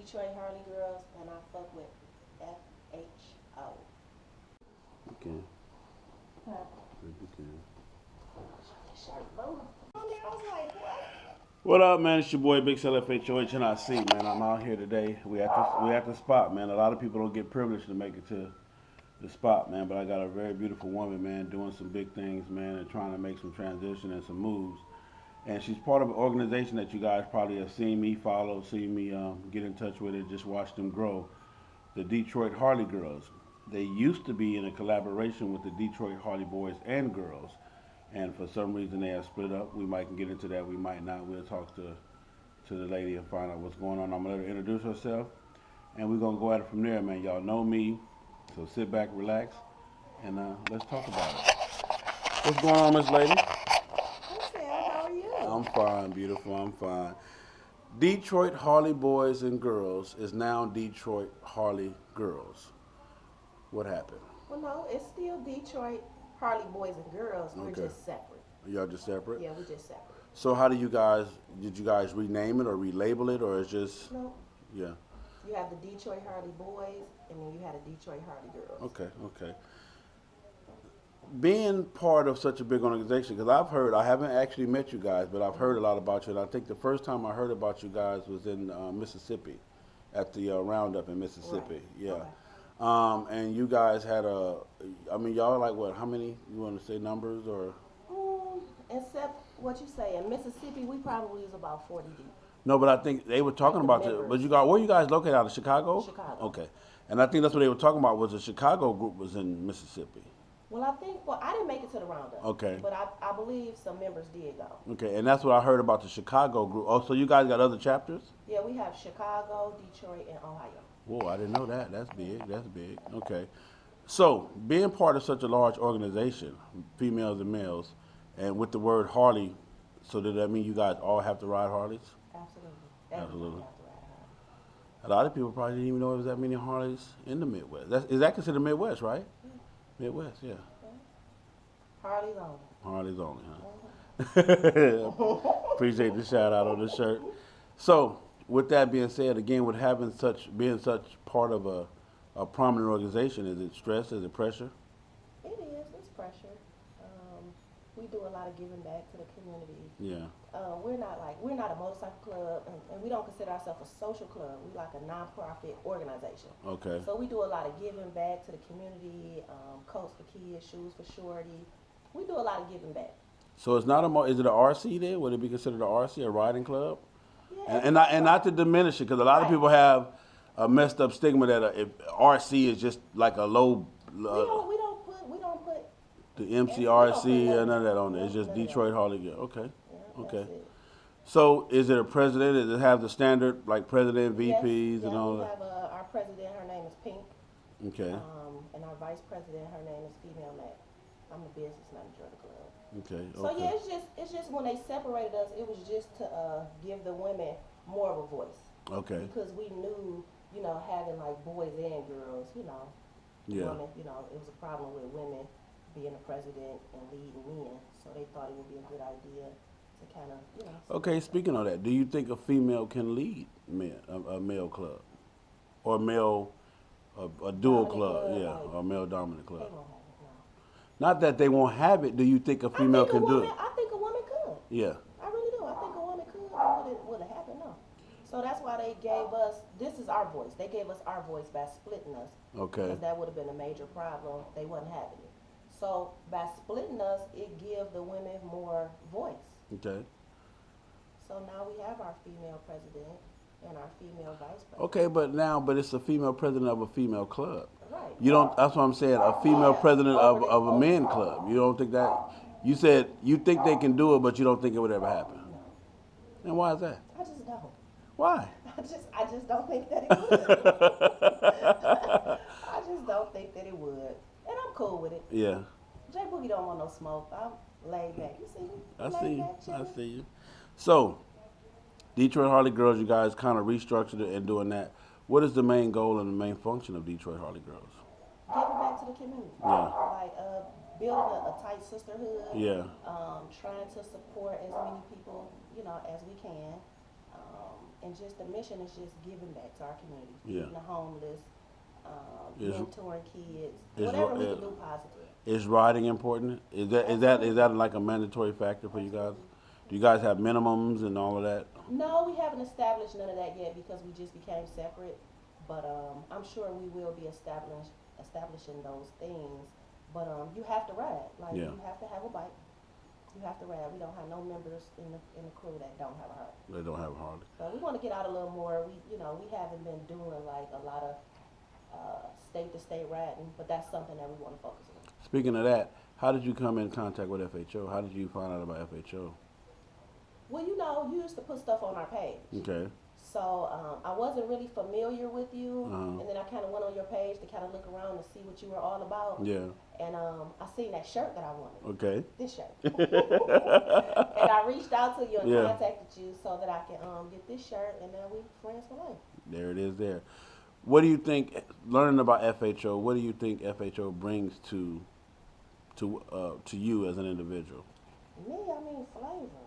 Detroit Harley Girls, and I fuck with FHO. You can. Huh? You can. I was like, what? What up, man? It's your boy Big Cell FHOH and I see, man. I'm out here today. We at the spot, man. A lot of people don't get privileged to make it to the spot, man. But I got a very beautiful woman, man, doing some big things, man, and trying to make some transition and some moves. And she's part of an organization that you guys probably have seen me follow, seen me get in touch with it, just watch them grow. The Detroit Harley Girls. They used to be in a collaboration with the Detroit Harley Boys and Girls, and for some reason they have split up. We might can get into that, we might not. We'll talk to the lady and find out what's going on. I'm gonna let her introduce herself, and we're gonna go at it from there, man. Y'all know me, so sit back, relax, and let's talk about it. What's going on, Miss Lady? Sam, how are you? I'm fine, beautiful. I'm fine. Detroit Harley Boys and Girls is now Detroit Harley Girls. What happened? Well, no, it's still Detroit Harley Boys and Girls. We're Okay. just separate. Y'all just separate? Yeah, we're just separate. So how did you guys rename it or relabel it, or it's just, No, yeah, you have the Detroit Harley Boys, and then you had the Detroit Harley Girls. okay. Being part of such a big organization, because I haven't actually met you guys, but I've heard a lot about you, and I think the first time I heard about you guys was in Mississippi, at the Roundup in Mississippi, Right. yeah. Okay. And you guys had y'all like what, how many, you want to say numbers, or? Except what you say, in Mississippi, we probably was about 40 deep. No, but I think they were talking Like the about members. but where you guys located, out of Chicago? Chicago. Okay. And I think that's what they were talking about, was the Chicago group was in Mississippi. Well, I didn't make it to the Roundup. Okay. But I believe some members did go. Okay, and that's what I heard about the Chicago group. Oh, so you guys got other chapters? Yeah, we have Chicago, Detroit, and Ohio. Whoa, I didn't know that. That's big. That's big. Okay. So, being part of such a large organization, females and males, and with the word Harley, so does that mean you guys all have to ride Harleys? Absolutely. Absolutely. Everybody have to ride a Harley. A lot of people probably didn't even know there was that many Harleys in the Midwest. Is that considered Midwest, right? Yeah. Midwest, yeah. Harley's only. Harleys only, huh? Appreciate the shout out on the shirt. So, with that being said, again, with being such part of a prominent organization, is it stress? Is it pressure? It is. It's pressure. We do a lot of giving back to the community. Yeah. We're not a motorcycle club, and we don't consider ourselves a social club. We're like a non-profit organization. Okay. So we do a lot of giving back to the community, coats for kids, shoes for shorty. We do a lot of giving back. So it's not is it a RC there? Would it be considered a RC, a riding club? Yeah, And not to diminish it, because a lot of Right. people have a messed up stigma that if RC is just like a low. we don't put The MCRC Yeah, and none of that on there. It's none just of that. Detroit Harley Girl. Okay. Yeah, Okay. that's it. So is it a president? Does it have the standard like president, Yes, VPs, and yeah, all we that? have our president. Her name is Pink. Okay. And our vice president. Her name is Female Mac. I'm the business manager of the club. Okay. So Okay. yeah, it's just when they separated us, it was just to give the women more of a voice. Okay. Because we knew, having like boys and girls, Yeah. women, it was a problem with women being the president and leading men. So they thought it would be a good idea to kind of, Okay. Speaking of that, do you think a female can lead a male club, or a dual Dominant club? club, Yeah, like, or a male dominant they club. won't have it now. Not that they won't have it. Do you think a female can do it? I think a woman could. Yeah. I really do. I think a woman could. Would it happen? No. So that's why they gave us, this is our voice. They gave us our voice by splitting us. Okay. Because that would have been a major problem. They wasn't having it. So by splitting us, it gives the women more voice. Okay. So now we have our female president and our female vice president. Okay, but it's a female president of a female club. Right. You don't. That's what I'm saying. A female president of a men club. You don't think that? You said you think they can do it, but you don't think it would ever happen. No. And why is that? I just don't. Why? I just don't think that it would. I just don't think that it would. And I'm cool with it. Yeah. Jboogie don't want no smoke. I'm laid back. You see me? I Laid see you. back, I chilling. see you. So, Detroit Harley Girls, you guys kind of restructured it and doing that. What is the main goal and the main function of Detroit Harley Girls? Giving back to the community. Yeah. Like building a tight sisterhood. Yeah. Trying to support as many people, as we can. and just the mission is just giving back to our community, Yeah. feeding the homeless, Is- mentoring kids, is whatever ro- we uh, can do positive. Is riding important? Is that like a mandatory factor for you guys? Do you guys have minimums and all of that? No, we haven't established none of that yet because we just became separate. But I'm sure we will be establishing those things. But you have to ride. Like Yeah. you have to have a bike. You have to ride. We don't have no members in the crew that don't have a Harley. They don't have a Harley. So we want to get out a little more. We haven't been doing like a lot of state to state riding, but that's something that we want to focus on. Speaking of that, how did you come in contact with FHO? How did you find out about FHO? Well, you used to put stuff on our page. Okay. So I wasn't really familiar with you, Uh-huh. and then I kind of went on your page to kind of look around and see what you were all about. Yeah. And I seen that shirt that I wanted. Okay. This shirt. And I reached out to you and Yeah. contacted you so that I can get this shirt, and now we friends for life. There it is. There. What do you think? Learning about FHO, what do you think FHO brings to you as an individual? Me, I mean flavor.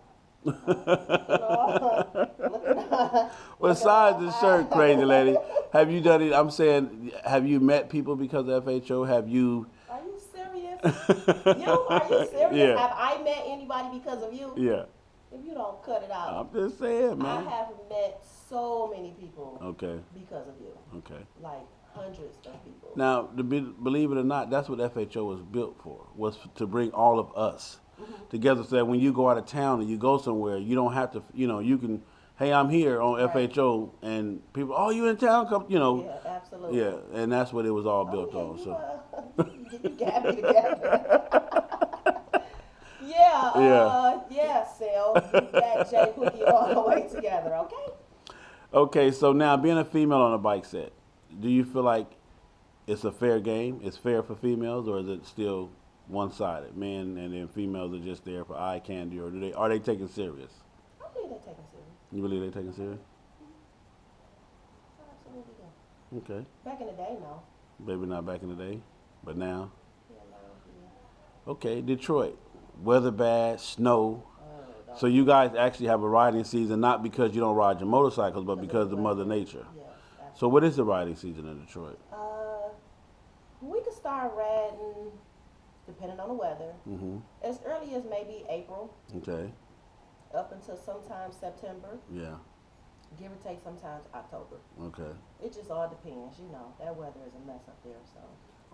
Besides the shirt, crazy lady, have you done it? I'm saying, have you met people because of FHO? Have you? Are you serious? Are you serious? Yeah. Have I met anybody because of you? Yeah. If you don't cut it out. I'm just saying, man. I have met so many people Okay. because of you. Okay. Like hundreds of people. Now, believe it or not, that's what FHO was built for, was to bring all of us together so that when you go out of town and you go somewhere, you don't have to, you can, hey, I'm here on Right. FHO, and people, oh, you in town? Come, Yeah, absolutely. Yeah, and that's what it was all built on. You, So, you got me together. Yeah, Sal. You got Jboogie all the way together, okay? okay, so now being a female on a bike set, do you feel like it's a fair game? It's fair for females, or is it still one-sided? Men and then females are just there for eye candy, or are they taken serious? I believe they're taking serious. You believe they taken serious? I absolutely do. Okay. Back in the day, no. Maybe not back in the day, but now. Yeah, no, yeah. Okay, Detroit. Weather bad, snow. Don't- So you guys actually have a riding season, not because you don't ride your motorcycles, but because of Mother Nature. Yes, absolutely. So what is the riding season in Detroit? We could start riding, depending on the weather, Mm-hmm. as early as maybe April, Okay. up until sometime September, Yeah. give or take sometimes October. Okay. It just all depends, that weather is a mess up there, so.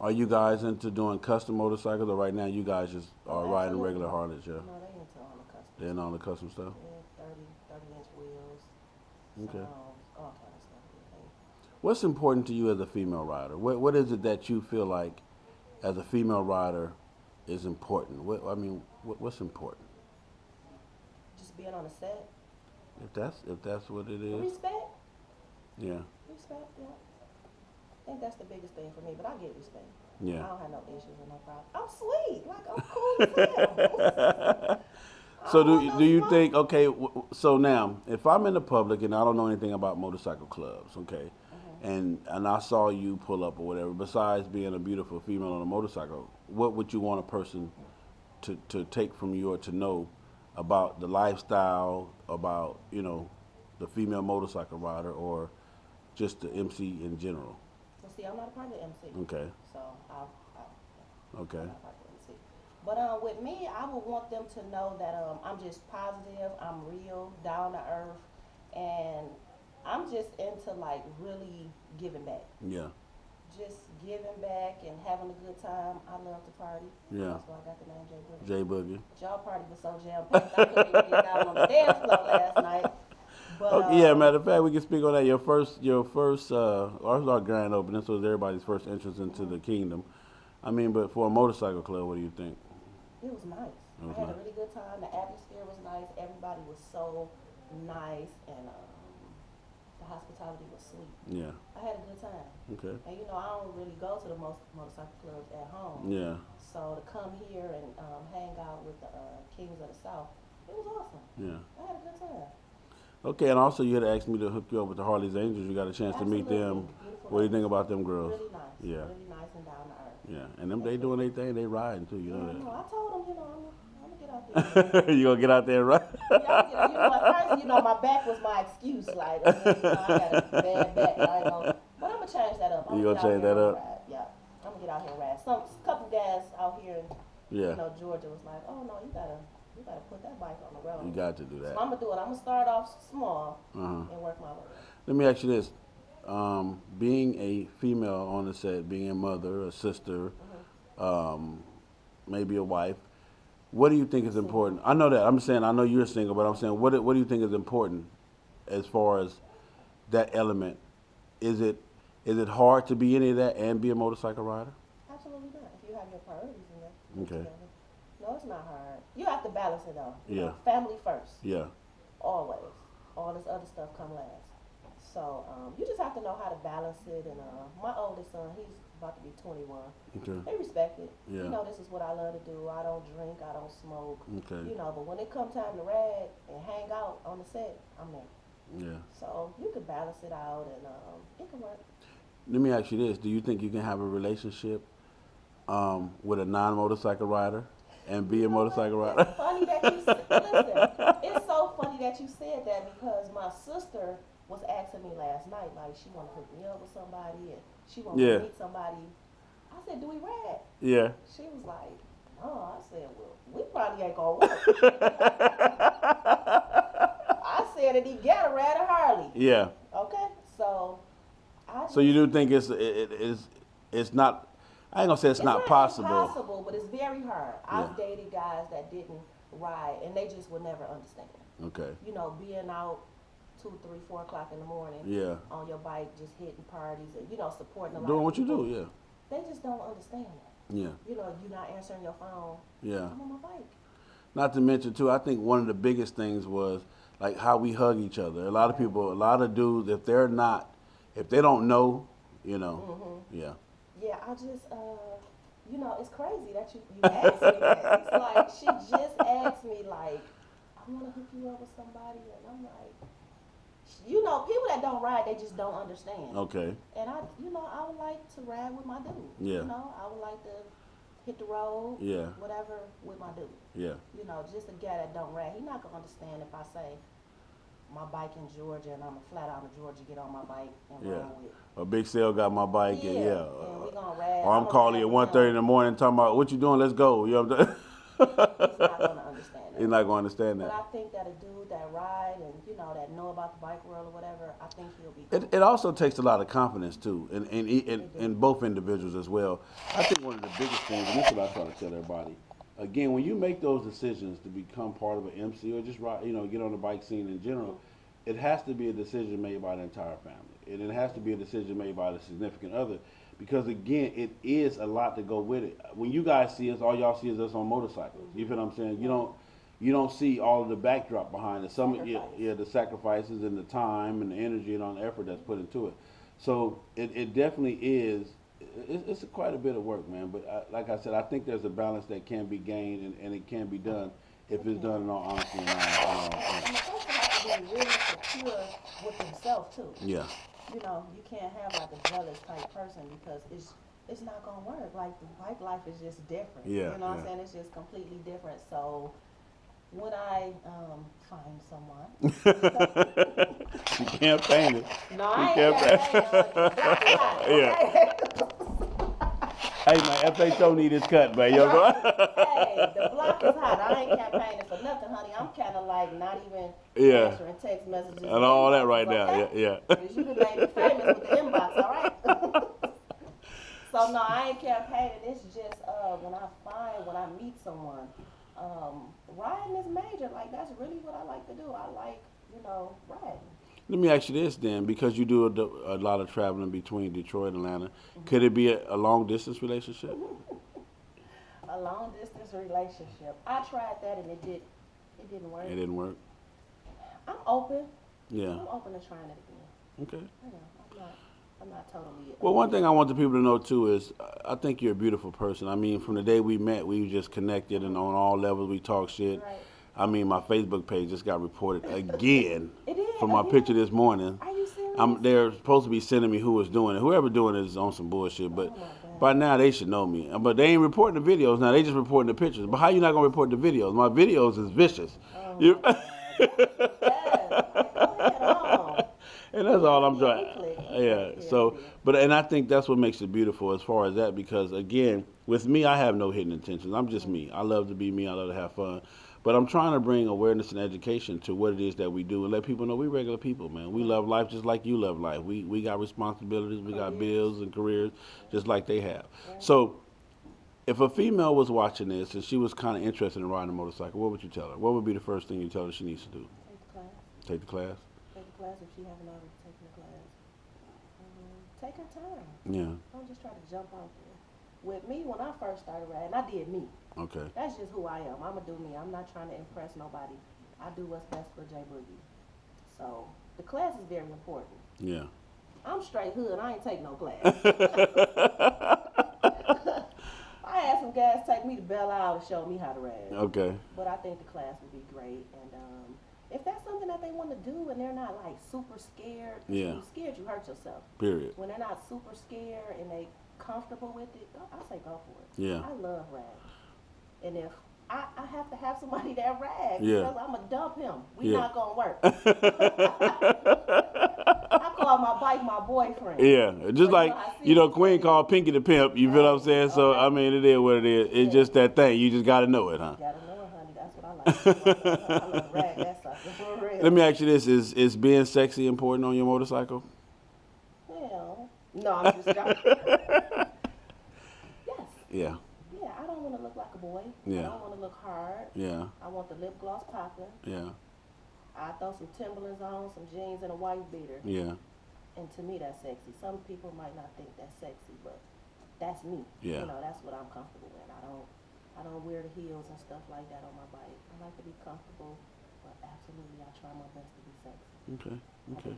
Are you guys into doing custom motorcycles, or right now you guys just are riding Absolutely. regular Harleys? Yeah. No, they into on the custom. They're on the custom stuff. Yeah, 30-inch wheels. Okay. Sounds, all kind of stuff. Yeah. What's important to you as a female rider? What is it that you feel like, as a female rider, is important? What's important? Just being on the set. If that's what it is. Respect. Yeah. Respect, yeah. I think that's the biggest thing for me, but I get respect. Yeah. I don't have no issues or no problem. I'm sweet. Like, I'm cool as hell. So I don't want do you no think, okay, so now, if I'm in the public and I don't know anything about motorcycle clubs, okay, and I saw you pull up or whatever, besides being a beautiful female on a motorcycle, what would you want a person to take from you or to know about the lifestyle, about, the female motorcycle rider, or just the MC in general? Well, see, I'm not a part of the MC. Okay, So, okay, I'm not a part of the MC. But with me, I would want them to know that I'm just positive, I'm real, down to earth, and I'm just into like really giving back. yeah, Just giving back and having a good time. I love to party. Yeah. That's why I got the name Jboogie. Jboogie. Y'all party was so jam packed. I couldn't even get down on the dance floor last night. But Okay, yeah, matter of fact, we can speak on that. Your first, our grand opening, so it's everybody's first entrance into the kingdom. But for a motorcycle club, what do you think? it was nice. It was I had nice. a really good time. The atmosphere was nice. Everybody was so nice, and the hospitality was sweet. Yeah. I had a good time. Okay. And I don't really go to the motorcycle clubs at home. Yeah. So to come here and hang out with the Kings of the South, it was awesome. Yeah. I had a good time. Okay, and also you had asked me to hook you up with the Harley's Angels. You got a chance to meet them. Absolutely. Beautiful What do you think ladies. about them girls? Really nice. Yeah. Really nice. and down to earth. Yeah, and them they doing their thing, they riding too. You know that. No, I told them, I'm gonna get out there. You gonna get out there and ride? Yeah, at first, my back was my excuse. Like, I got a bad back. I ain't gonna, but I'm gonna change that up. You gonna change that up? Ride. Yeah, I'm gonna get out here and ride. Some couple guys out here in Georgia was like, oh no, you gotta put that bike on the road. You got to do that. So I'm gonna do it. I'm gonna start off small and work my way up. Let me ask you this. Being a female on the set, being a mother, a sister, maybe a wife, what do you think is important? I know that. I'm saying, I know you're single, but I'm saying, what do you think is important as far as that element? Is it hard to be any of that and be a motorcycle rider? Absolutely not. If you have your priorities in there. Okay. No, it's not hard. You have to balance it though. Yeah. Family first. Yeah. Always. All this other stuff come last. So you just have to know how to balance it. And my oldest son, he's about to be 21. Okay. They respect it. Yeah. This is what I love to do. I don't drink. I don't smoke. Okay. But when it comes time to ride and hang out on the set, I'm there. Yeah. So you can balance it out, and it can work. Let me ask you this: do you think you can have a relationship with a non-motorcycle rider and be a motorcycle rider? It's funny that you listen. It's so funny that you said that because my sister was asking me last night, like she want to hook me up with somebody and she want to meet somebody. I said, "Do we ride?" Yeah. She was like, "No." I said, "Well, we probably ain't gonna work." I said, "Did he get a ride a Harley?" Yeah. Okay, so So you do think it's not? I ain't gonna say it's not possible. Impossible, but it's very hard. I've dated guys that didn't ride, and they just would never understand. Okay. Being out 2, 3, 4 o'clock in the morning. Yeah. On your bike, just hitting parties and supporting a lot Doing of what people. you do, yeah. They just don't understand that. Yeah. You're not answering your phone. Yeah. I'm on my bike. Not to mention too, I think one of the biggest things was like how we hug each other. A lot of people, a lot of dudes, if they don't know, yeah. Yeah, I just, it's crazy that you asked me that. It's like, she just asked me, like, I want to hook you up with somebody, and I'm like, people that don't ride, they just don't understand. Okay. And I would like to ride with my dude. Yeah. I would like to hit the road, whatever, with my dude. Yeah. Just a guy that don't ride, he not going to understand if I say, my bike in Georgia and I'm a flat out of Georgia, get on my bike and ride with. A big sale got my bike and and we gonna ride. Or I'm calling you at 1:30 in the morning talking about what you doing, let's go. You know what I'm saying? He's not gonna understand that. He's not gonna understand that. But I think that a dude that ride and that know about the bike world or whatever, I think he'll be cool. It also takes a lot of confidence too, in both individuals as well. I think one of the biggest things, and this is what I try to tell everybody, again, when you make those decisions to become part of an MC or just ride, get on the bike scene in general, it has to be a decision made by the entire family. And it has to be a decision made by the significant other. Because again, it is a lot to go with it. When you guys see us, all y'all see is us on motorcycles. You feel what I'm saying? You don't see all of the backdrop behind it. The sacrifices and the time and the energy and all the effort that's put into it. So it definitely is. It's quite a bit of work, man. But like I said, I think there's a balance that can be gained and it can be done if it's done in all honesty and all. And the person has to be really secure with himself too. Yeah. You can't have like a jealous type person because it's not gonna work. Like the bike life is just different. Yeah. You know what I'm saying? It's just completely different. So when I find someone, you can't paint it. No, I ain't campaigning. Yeah. Hey man, FHO need his cut, man. Hey, the block is hot. I ain't campaigning for nothing, honey. I'm kind of like not even answering text messages and all that right now. Yeah. Because you done made me famous with the inbox, all right? So no, I ain't campaigning. It's just when I meet someone, riding is major. Like that's really what I like to do. I like riding. Let me ask you this then, because you do a lot of traveling between Detroit and Atlanta, could it be a long distance relationship? A long distance relationship. I tried that and it didn't work. It didn't work? I'm open. Yeah. I'm open to trying it again. Okay. I'm not totally. Well, one thing I want the people to know too is I think you're a beautiful person. I mean, from the day we met, we just connected and on all levels we talk shit. Right. I mean, my Facebook page just got reported again for my again? picture this morning. Are you serious? They're supposed to be sending me who was doing it. Whoever doing it is on some bullshit. But By now they should know me, but they ain't reporting the videos now. They just reporting the pictures. But how you not gonna report the videos? My videos is vicious. Oh You- my God. Yes. Like, go ahead on. And that's all I'm Yeah, trying. we click. Yeah. Yeah, So, we did. but and I think that's what makes it beautiful as far as that, because again, with me, I have no hidden intentions. I'm just me. I love to be me. I love to have fun. But I'm trying to bring awareness and education to what it is that we do and let people know we regular people, man. We love life just like you love life. We got responsibilities, we got bills and careers just like they have. Right. So if a female was watching this and she was kind of interested in riding a motorcycle, what would you tell her? What would be the first thing you tell her she needs to do? Take the class. Take the class? Take the class if she haven't already taken the class. Take her time. Yeah. Don't just try to jump out there. With me, when I first started riding, I did me. Okay. That's just who I am. I'ma do me. I'm not trying to impress nobody. I do what's best for Jboogie. So the class is very important. Yeah. I'm straight hood. I ain't take no class. I had some guys take me to Belle Isle to show me how to ride. Okay. But I think the class would be great. And if that's something that they want to do and they're not like super scared, Yeah. you're scared, you hurt yourself. Period. When they're not super scared and they comfortable with it, I say go for it. Yeah. I love riding. And if I have to have somebody that rides, Yeah. because I'm going to dump him. We Yeah. not going to work. I call my bike my boyfriend. Yeah, just But, like, Queen called Pinky the Pimp, you feel what I'm saying? So, Okay. I mean, it is what it is. It's just that thing. You just got to know it, huh? You gotta know it, honey. That's what I like. I love to ride that sucker for real. Let me ask you this. Is being sexy important on your motorcycle? Well, no, I'm just joking. Yes. Yeah, Yeah, I don't want to look like a boy. Yeah. I don't want to look hard. yeah, I want the lip gloss popping. yeah, I throw some Timberlands on, some jeans, and a white beater. yeah, And to me, that's sexy. Some people might not think that's sexy, but that's me. Yeah. You know, that's what I'm comfortable in. I don't wear the heels and stuff like that on my bike. I like to be comfortable, but absolutely, I try my best to be sexy. okay, okay.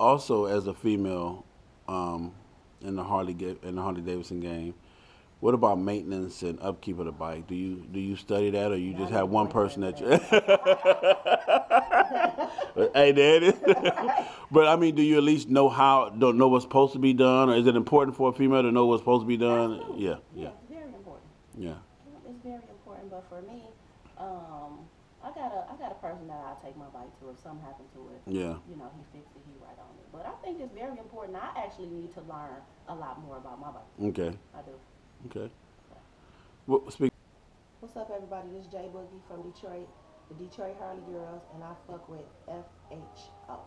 Also, as a female, in the Harley-Davidson game, what about maintenance and upkeep of the bike? Do you study that, or you No, just I have need one a person that boyfriend you? Hey, there it is. But I mean, do you at least know don't know what's supposed to be done, or is it important for a female to know what's supposed to be done? Absolutely. Yeah, Yeah, yeah, it's very important. yeah. It's very important, but for me, I got a person that I take my bike to if something happened to it. Yeah. You know, he fixed it, he right on it. But I think it's very important. I actually need to learn a lot more about my bike. Okay, I do. okay. Well, What's up, everybody? This is Jboogie from Detroit, the Detroit Harley Girls, and I fuck with FHO.